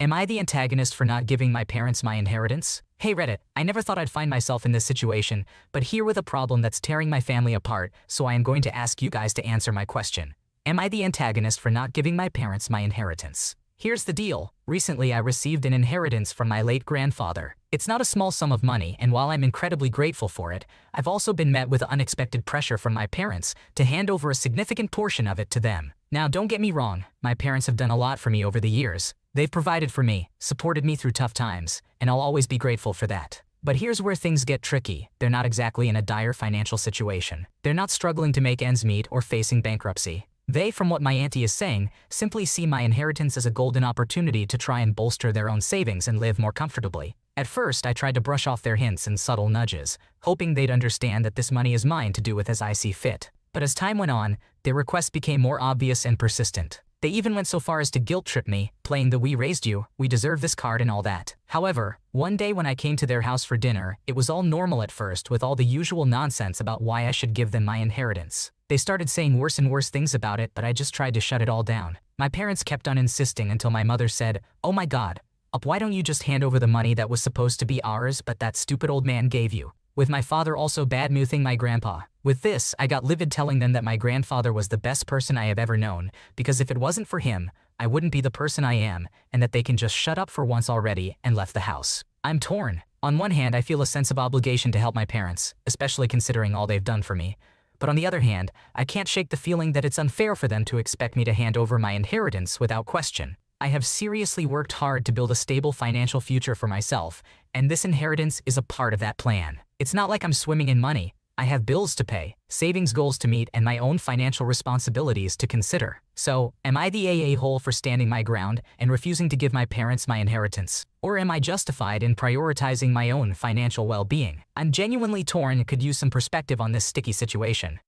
Am I the antagonist for not giving my parents my inheritance? Hey Reddit, I never thought I'd find myself in this situation, but here with a problem that's tearing my family apart, so I am going to ask you guys to answer my question. Am I the antagonist for not giving my parents my inheritance? Here's the deal. Recently I received an inheritance from my late grandfather. It's not a small sum of money, and while I'm incredibly grateful for it, I've also been met with unexpected pressure from my parents to hand over a significant portion of it to them. Now don't get me wrong, my parents have done a lot for me over the years. They've provided for me, supported me through tough times, and I'll always be grateful for that. But here's where things get tricky. They're not exactly in a dire financial situation. They're not struggling to make ends meet or facing bankruptcy. They, from what my auntie is saying, simply see my inheritance as a golden opportunity to try and bolster their own savings and live more comfortably. At first, I tried to brush off their hints and subtle nudges, hoping they'd understand that this money is mine to do with as I see fit. But as time went on, their requests became more obvious and persistent. They even went so far as to guilt-trip me, playing the "we raised you, we deserve this" card and all that. However, one day when I came to their house for dinner, it was all normal at first with all the usual nonsense about why I should give them my inheritance. They started saying worse and worse things about it, but I just tried to shut it all down. My parents kept on insisting until my mother said, "Oh my God, why don't you just hand over the money that was supposed to be ours but that stupid old man gave you?" With my father also bad-mouthing my grandpa. With this, I got livid telling them that my grandfather was the best person I have ever known, because if it wasn't for him, I wouldn't be the person I am, and that they can just shut up for once already, and left the house. I'm torn. On one hand, I feel a sense of obligation to help my parents, especially considering all they've done for me. But on the other hand, I can't shake the feeling that it's unfair for them to expect me to hand over my inheritance without question. I have seriously worked hard to build a stable financial future for myself, and this inheritance is a part of that plan. It's not like I'm swimming in money. I have bills to pay, savings goals to meet, and my own financial responsibilities to consider. So, am I the a-hole for standing my ground and refusing to give my parents my inheritance? Or am I justified in prioritizing my own financial well-being? I'm genuinely torn and could use some perspective on this sticky situation.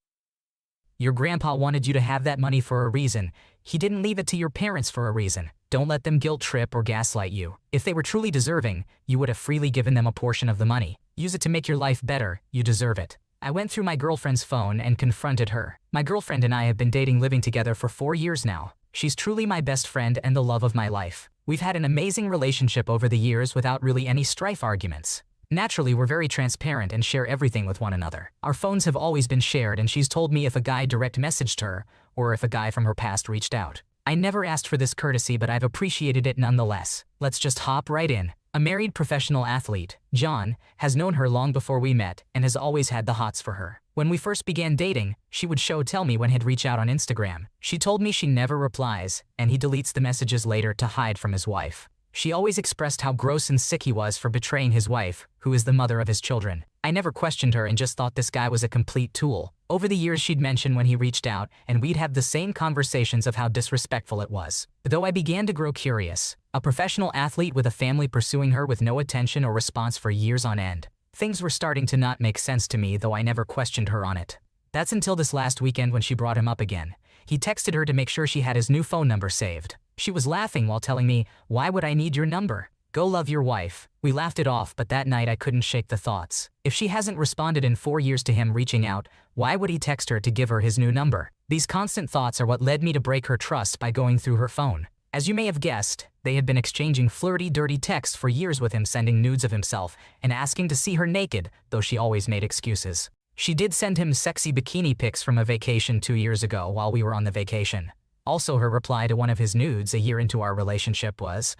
Your grandpa wanted you to have that money for a reason. He didn't leave it to your parents for a reason. Don't let them guilt trip or gaslight you. If they were truly deserving, you would have freely given them a portion of the money. Use it to make your life better. You deserve it. I went through my girlfriend's phone and confronted her. My girlfriend and I have been living together for 4 years now. She's truly my best friend and the love of my life. We've had an amazing relationship over the years without really any strife arguments. Naturally, we're very transparent and share everything with one another. Our phones have always been shared, and she's told me if a guy direct messaged her, or if a guy from her past reached out. I never asked for this courtesy, but I've appreciated it nonetheless. Let's just hop right in. A married professional athlete, John, has known her long before we met and has always had the hots for her. When we first began dating, she would tell me when he'd reach out on Instagram. She told me she never replies, and he deletes the messages later to hide from his wife. She always expressed how gross and sick he was for betraying his wife, who is the mother of his children. I never questioned her and just thought this guy was a complete tool. Over the years she'd mention when he reached out, and we'd have the same conversations of how disrespectful it was. Though I began to grow curious, a professional athlete with a family pursuing her with no attention or response for years on end. Things were starting to not make sense to me, though I never questioned her on it. That's until this last weekend when she brought him up again. He texted her to make sure she had his new phone number saved. She was laughing while telling me, "Why would I need your number? Go love your wife." We laughed it off, but that night I couldn't shake the thoughts. If she hasn't responded in 4 years to him reaching out, why would he text her to give her his new number? These constant thoughts are what led me to break her trust by going through her phone. As you may have guessed, they had been exchanging flirty, dirty texts for years, with him sending nudes of himself and asking to see her naked, though she always made excuses. She did send him sexy bikini pics from a vacation 2 years ago while we were on the vacation. Also, her reply to one of his nudes a year into our relationship was,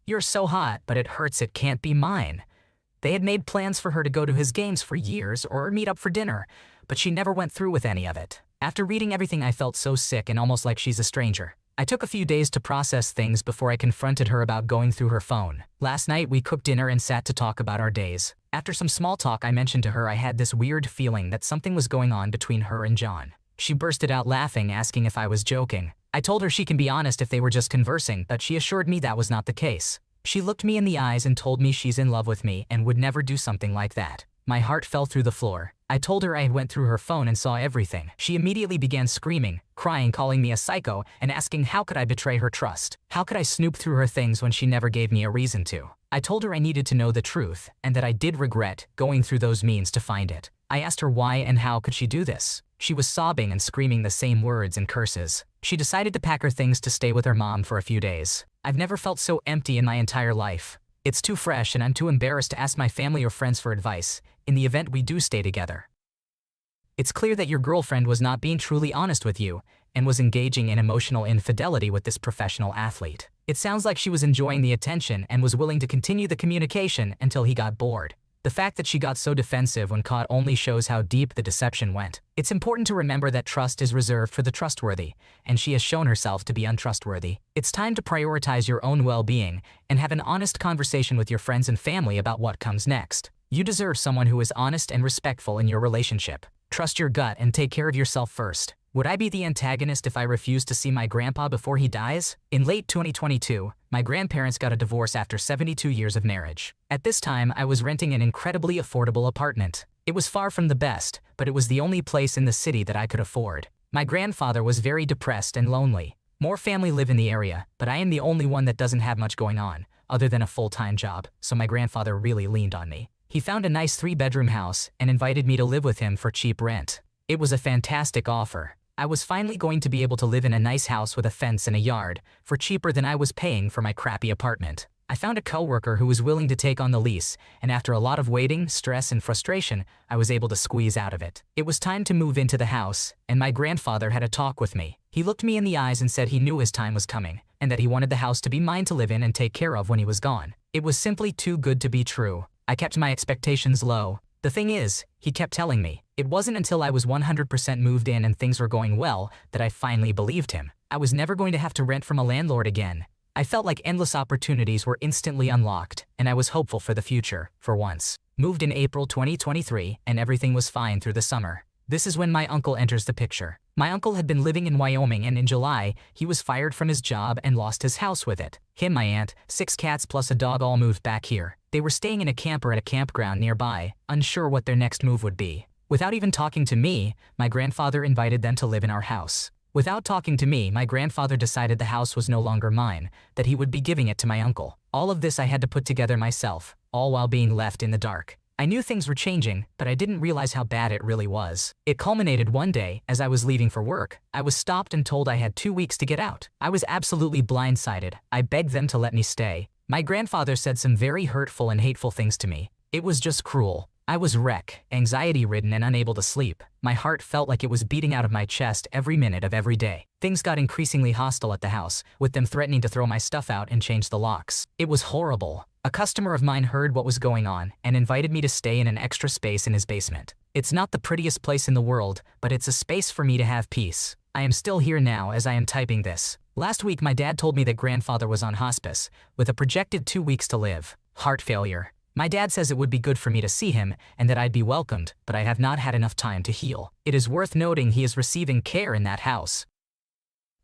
"You're so hot, but it hurts it can't be mine." They had made plans for her to go to his games for years or meet up for dinner, but she never went through with any of it. After reading everything, I felt so sick and almost like she's a stranger. I took a few days to process things before I confronted her about going through her phone. Last night, we cooked dinner and sat to talk about our days. After some small talk, I mentioned to her I had this weird feeling that something was going on between her and John. She bursted out laughing, asking if I was joking. I told her she can be honest if they were just conversing, but she assured me that was not the case. She looked me in the eyes and told me she's in love with me and would never do something like that. My heart fell through the floor. I told her I had went through her phone and saw everything. She immediately began screaming, crying, calling me a psycho, and asking how could I betray her trust? How could I snoop through her things when she never gave me a reason to? I told her I needed to know the truth, and that I did regret going through those means to find it. I asked her why and how could she do this. She was sobbing and screaming the same words and curses. She decided to pack her things to stay with her mom for a few days. I've never felt so empty in my entire life. It's too fresh and I'm too embarrassed to ask my family or friends for advice, in the event we do stay together. It's clear that your girlfriend was not being truly honest with you and was engaging in emotional infidelity with this professional athlete. It sounds like she was enjoying the attention and was willing to continue the communication until he got bored. The fact that she got so defensive when caught only shows how deep the deception went. It's important to remember that trust is reserved for the trustworthy, and she has shown herself to be untrustworthy. It's time to prioritize your own well-being and have an honest conversation with your friends and family about what comes next. You deserve someone who is honest and respectful in your relationship. Trust your gut and take care of yourself first. Would I be the antagonist if I refused to see my grandpa before he dies? In late 2022, my grandparents got a divorce after 72 years of marriage. At this time, I was renting an incredibly affordable apartment. It was far from the best, but it was the only place in the city that I could afford. My grandfather was very depressed and lonely. More family live in the area, but I am the only one that doesn't have much going on, other than a full-time job, so my grandfather really leaned on me. He found a nice 3-bedroom house and invited me to live with him for cheap rent. It was a fantastic offer. I was finally going to be able to live in a nice house with a fence and a yard for cheaper than I was paying for my crappy apartment. I found a coworker who was willing to take on the lease, and after a lot of waiting, stress, and frustration, I was able to squeeze out of it. It was time to move into the house, and my grandfather had a talk with me. He looked me in the eyes and said he knew his time was coming, and that he wanted the house to be mine to live in and take care of when he was gone. It was simply too good to be true. I kept my expectations low. The thing is, he kept telling me. It wasn't until I was 100% moved in and things were going well that I finally believed him. I was never going to have to rent from a landlord again. I felt like endless opportunities were instantly unlocked, and I was hopeful for the future, for once. Moved in April 2023, and everything was fine through the summer. This is when my uncle enters the picture. My uncle had been living in Wyoming, and in July, he was fired from his job and lost his house with it. Him, my aunt, 6 cats plus a dog all moved back here. They were staying in a camper at a campground nearby, unsure what their next move would be. Without even talking to me, my grandfather invited them to live in our house. Without talking to me, my grandfather decided the house was no longer mine, that he would be giving it to my uncle. All of this I had to put together myself, all while being left in the dark. I knew things were changing, but I didn't realize how bad it really was. It culminated one day, as I was leaving for work. I was stopped and told I had 2 weeks to get out. I was absolutely blindsided. I begged them to let me stay. My grandfather said some very hurtful and hateful things to me. It was just cruel. I was wrecked, anxiety-ridden and unable to sleep. My heart felt like it was beating out of my chest every minute of every day. Things got increasingly hostile at the house, with them threatening to throw my stuff out and change the locks. It was horrible. A customer of mine heard what was going on and invited me to stay in an extra space in his basement. It's not the prettiest place in the world, but it's a space for me to have peace. I am still here now as I am typing this. Last week my dad told me that grandfather was on hospice, with a projected 2 weeks to live. Heart failure. My dad says it would be good for me to see him and that I'd be welcomed, but I have not had enough time to heal. It is worth noting he is receiving care in that house.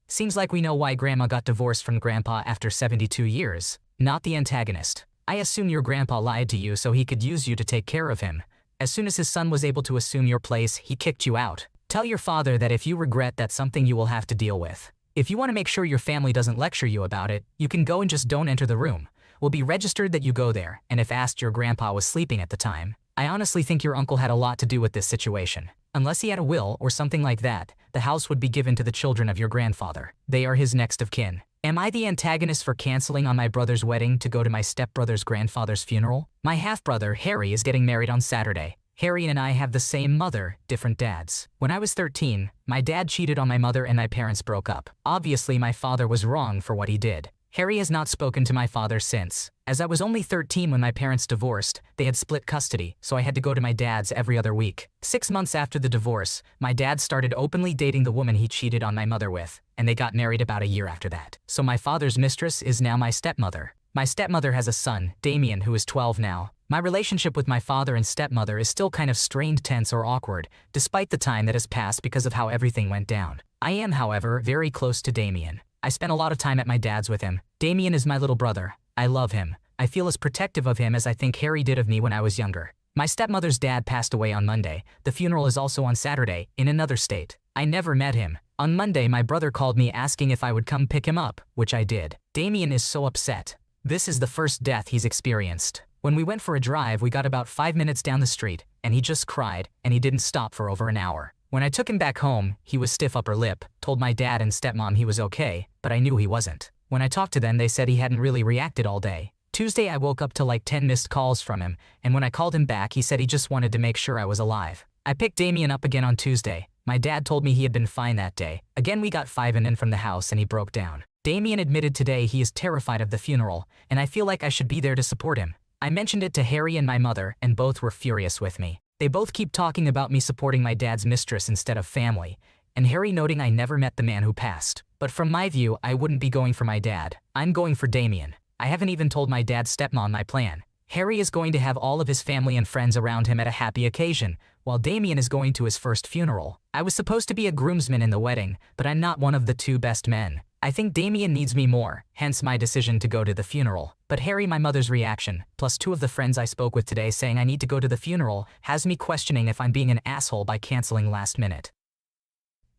Seems like we know why grandma got divorced from grandpa after 72 years. Not the antagonist. I assume your grandpa lied to you so he could use you to take care of him. As soon as his son was able to assume your place, he kicked you out. Tell your father that if you regret, that's something you will have to deal with. If you want to make sure your family doesn't lecture you about it, you can go and just don't enter the room. Will be registered that you go there, and if asked, your grandpa was sleeping at the time. I honestly think your uncle had a lot to do with this situation. Unless he had a will or something like that, the house would be given to the children of your grandfather. They are his next of kin. Am I the antagonist for canceling on my brother's wedding to go to my stepbrother's grandfather's funeral? My half-brother, Harry, is getting married on Saturday. Harry and I have the same mother, different dads. When I was 13, my dad cheated on my mother and my parents broke up. Obviously, my father was wrong for what he did. Harry has not spoken to my father since. As I was only 13 when my parents divorced, they had split custody, so I had to go to my dad's every other week. 6 months after the divorce, my dad started openly dating the woman he cheated on my mother with, and they got married about a year after that. So my father's mistress is now my stepmother. My stepmother has a son, Damien, who is 12 now. My relationship with my father and stepmother is still kind of strained, tense, or awkward, despite the time that has passed because of how everything went down. I am, however, very close to Damien. I spent a lot of time at my dad's with him. Damien is my little brother. I love him. I feel as protective of him as I think Harry did of me when I was younger. My stepmother's dad passed away on Monday. The funeral is also on Saturday, in another state. I never met him. On Monday, my brother called me asking if I would come pick him up, which I did. Damien is so upset. This is the first death he's experienced. When we went for a drive, we got about 5 minutes down the street, and he just cried, and he didn't stop for over an hour. When I took him back home, he was stiff upper lip, told my dad and stepmom he was okay, but I knew he wasn't. When I talked to them, they said he hadn't really reacted all day. Tuesday I woke up to like 10 missed calls from him, and when I called him back he said he just wanted to make sure I was alive. I picked Damien up again on Tuesday. My dad told me he had been fine that day. Again we got 5 in from the house and he broke down. Damien admitted today he is terrified of the funeral, and I feel like I should be there to support him. I mentioned it to Harry and my mother, and both were furious with me. They both keep talking about me supporting my dad's mistress instead of family, and Harry noting I never met the man who passed. But from my view, I wouldn't be going for my dad. I'm going for Damien. I haven't even told my dad's stepmom my plan. Harry is going to have all of his family and friends around him at a happy occasion, while Damien is going to his first funeral. I was supposed to be a groomsman in the wedding, but I'm not one of the 2 best men. I think Damien needs me more, hence my decision to go to the funeral. But Harry, my mother's reaction, plus 2 of the friends I spoke with today saying I need to go to the funeral, has me questioning if I'm being an asshole by canceling last minute.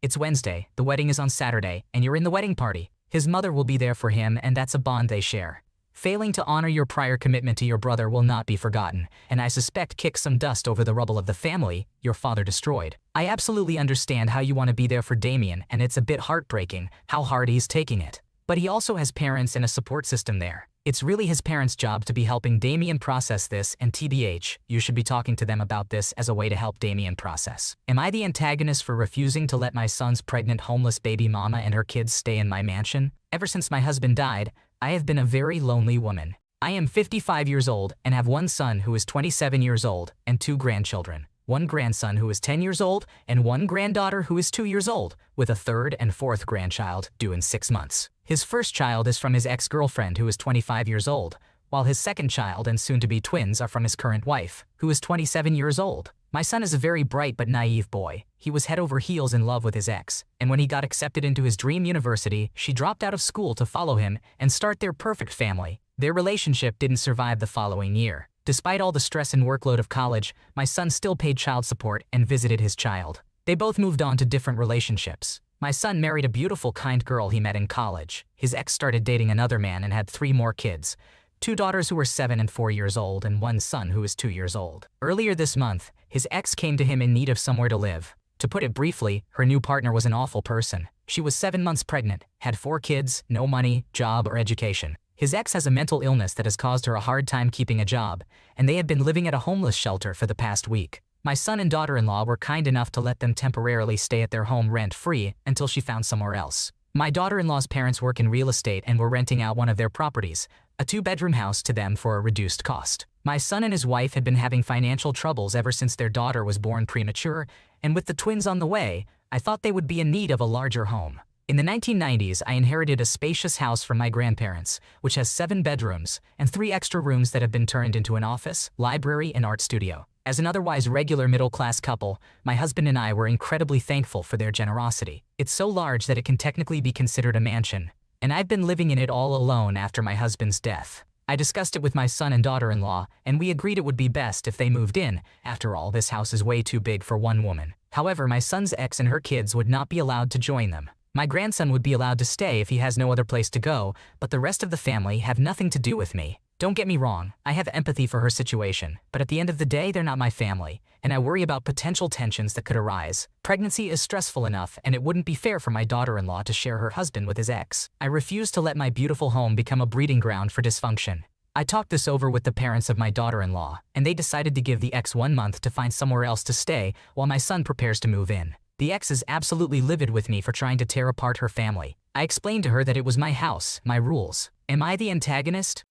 It's Wednesday, the wedding is on Saturday, and you're in the wedding party. His mother will be there for him, and that's a bond they share. Failing to honor your prior commitment to your brother will not be forgotten, and I suspect kick some dust over the rubble of the family your father destroyed. I absolutely understand how you want to be there for Damien, and it's a bit heartbreaking how hard he's taking it. But he also has parents and a support system there. It's really his parents' job to be helping Damien process this, and TBH, you should be talking to them about this as a way to help Damien process. Am I the antagonist for refusing to let my son's pregnant homeless baby mama and her kids stay in my mansion? Ever since my husband died, I have been a very lonely woman. I am 55 years old and have 1 son who is 27 years old and 2 grandchildren. 1 grandson who is 10 years old and 1 granddaughter who is 2 years old, with a 3rd and 4th grandchild due in 6 months. His first child is from his ex-girlfriend who is 25 years old, while his second child and soon-to-be twins are from his current wife, who is 27 years old. My son is a very bright but naive boy. He was head over heels in love with his ex, and when he got accepted into his dream university, she dropped out of school to follow him and start their perfect family. Their relationship didn't survive the following year. Despite all the stress and workload of college, my son still paid child support and visited his child. They both moved on to different relationships. My son married a beautiful, kind girl he met in college. His ex started dating another man and had 3 more kids. 2 daughters who were 7 and 4 years old and 1 son who is 2 years old. Earlier this month, his ex came to him in need of somewhere to live. To put it briefly, her new partner was an awful person. She was 7 months pregnant, had 4 kids, no money, job, or education. His ex has a mental illness that has caused her a hard time keeping a job, and they had been living at a homeless shelter for the past week. My son and daughter-in-law were kind enough to let them temporarily stay at their home rent-free until she found somewhere else. My daughter-in-law's parents work in real estate and were renting out one of their properties, a 2-bedroom house, to them for a reduced cost. My son and his wife had been having financial troubles ever since their daughter was born premature, and with the twins on the way, I thought they would be in need of a larger home. In the 1990s, I inherited a spacious house from my grandparents, which has 7 bedrooms and 3 extra rooms that have been turned into an office, library, and art studio. As an otherwise regular middle-class couple, my husband and I were incredibly thankful for their generosity. It's so large that it can technically be considered a mansion, and I've been living in it all alone after my husband's death. I discussed it with my son and daughter-in-law, and we agreed it would be best if they moved in. After all, this house is way too big for one woman. However, my son's ex and her kids would not be allowed to join them. My grandson would be allowed to stay if he has no other place to go, but the rest of the family have nothing to do with me. Don't get me wrong, I have empathy for her situation, but at the end of the day, they're not my family, and I worry about potential tensions that could arise. Pregnancy is stressful enough, and it wouldn't be fair for my daughter-in-law to share her husband with his ex. I refuse to let my beautiful home become a breeding ground for dysfunction. I talked this over with the parents of my daughter-in-law, and they decided to give the ex 1 month to find somewhere else to stay while my son prepares to move in. The ex is absolutely livid with me for trying to tear apart her family. I explained to her that it was my house, my rules. Am I the antagonist?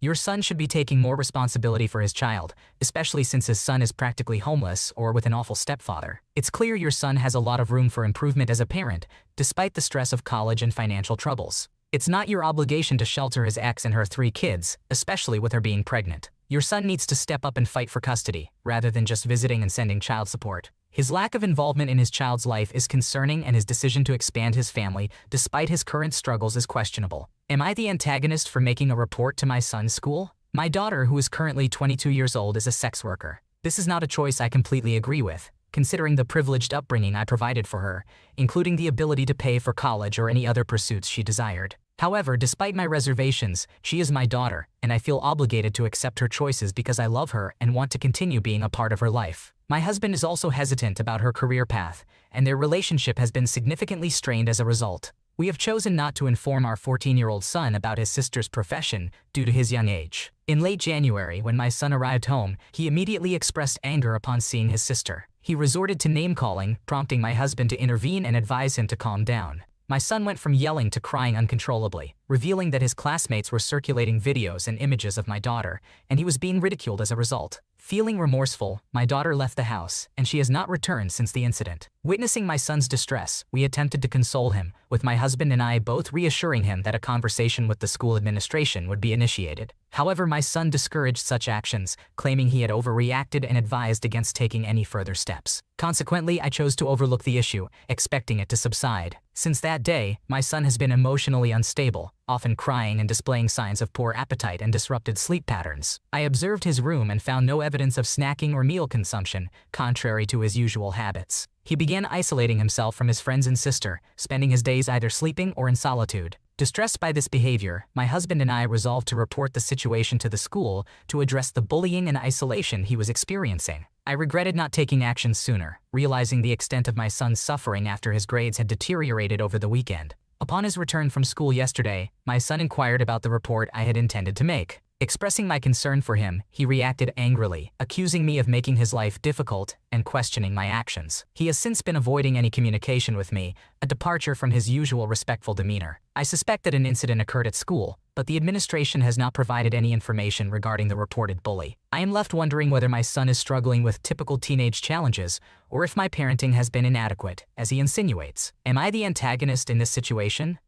Your son should be taking more responsibility for his child, especially since his son is practically homeless or with an awful stepfather. It's clear your son has a lot of room for improvement as a parent, despite the stress of college and financial troubles. It's not your obligation to shelter his ex and her 3 kids, especially with her being pregnant. Your son needs to step up and fight for custody, rather than just visiting and sending child support. His lack of involvement in his child's life is concerning, and his decision to expand his family, despite his current struggles, is questionable. Am I the antagonist for making a report to my son's school? My daughter, who is currently 22 years old, is a sex worker. This is not a choice I completely agree with, considering the privileged upbringing I provided for her, including the ability to pay for college or any other pursuits she desired. However, despite my reservations, she is my daughter, and I feel obligated to accept her choices because I love her and want to continue being a part of her life. My husband is also hesitant about her career path, and their relationship has been significantly strained as a result. We have chosen not to inform our 14-year-old son about his sister's profession due to his young age. In late January, when my son arrived home, he immediately expressed anger upon seeing his sister. He resorted to name-calling, prompting my husband to intervene and advise him to calm down. My son went from yelling to crying uncontrollably, revealing that his classmates were circulating videos and images of my daughter, and he was being ridiculed as a result. Feeling remorseful, my daughter left the house, and she has not returned since the incident. Witnessing my son's distress, we attempted to console him, with my husband and I both reassuring him that a conversation with the school administration would be initiated. However, my son discouraged such actions, claiming he had overreacted and advised against taking any further steps. Consequently, I chose to overlook the issue, expecting it to subside. Since that day, my son has been emotionally unstable, often crying and displaying signs of poor appetite and disrupted sleep patterns. I observed his room and found no evidence of snacking or meal consumption, contrary to his usual habits. He began isolating himself from his friends and sister, spending his days either sleeping or in solitude. Distressed by this behavior, my husband and I resolved to report the situation to the school to address the bullying and isolation he was experiencing. I regretted not taking action sooner, realizing the extent of my son's suffering after his grades had deteriorated over the weekend. Upon his return from school yesterday, my son inquired about the report I had intended to make. Expressing my concern for him, he reacted angrily, accusing me of making his life difficult and questioning my actions. He has since been avoiding any communication with me, a departure from his usual respectful demeanor. I suspect that an incident occurred at school, but the administration has not provided any information regarding the reported bully. I am left wondering whether my son is struggling with typical teenage challenges, or if my parenting has been inadequate, as he insinuates. Am I the antagonist in this situation?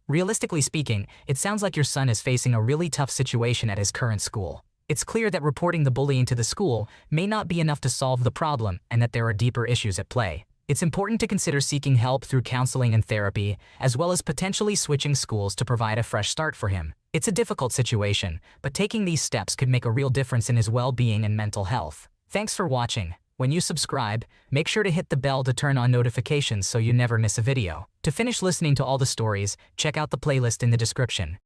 Realistically speaking, it sounds like your son is facing a really tough situation at his current school. It's clear that reporting the bullying to the school may not be enough to solve the problem and that there are deeper issues at play. It's important to consider seeking help through counseling and therapy, as well as potentially switching schools to provide a fresh start for him. It's a difficult situation, but taking these steps could make a real difference in his well-being and mental health. Thanks for watching. When you subscribe, make sure to hit the bell to turn on notifications so you never miss a video. To finish listening to all the stories, check out the playlist in the description.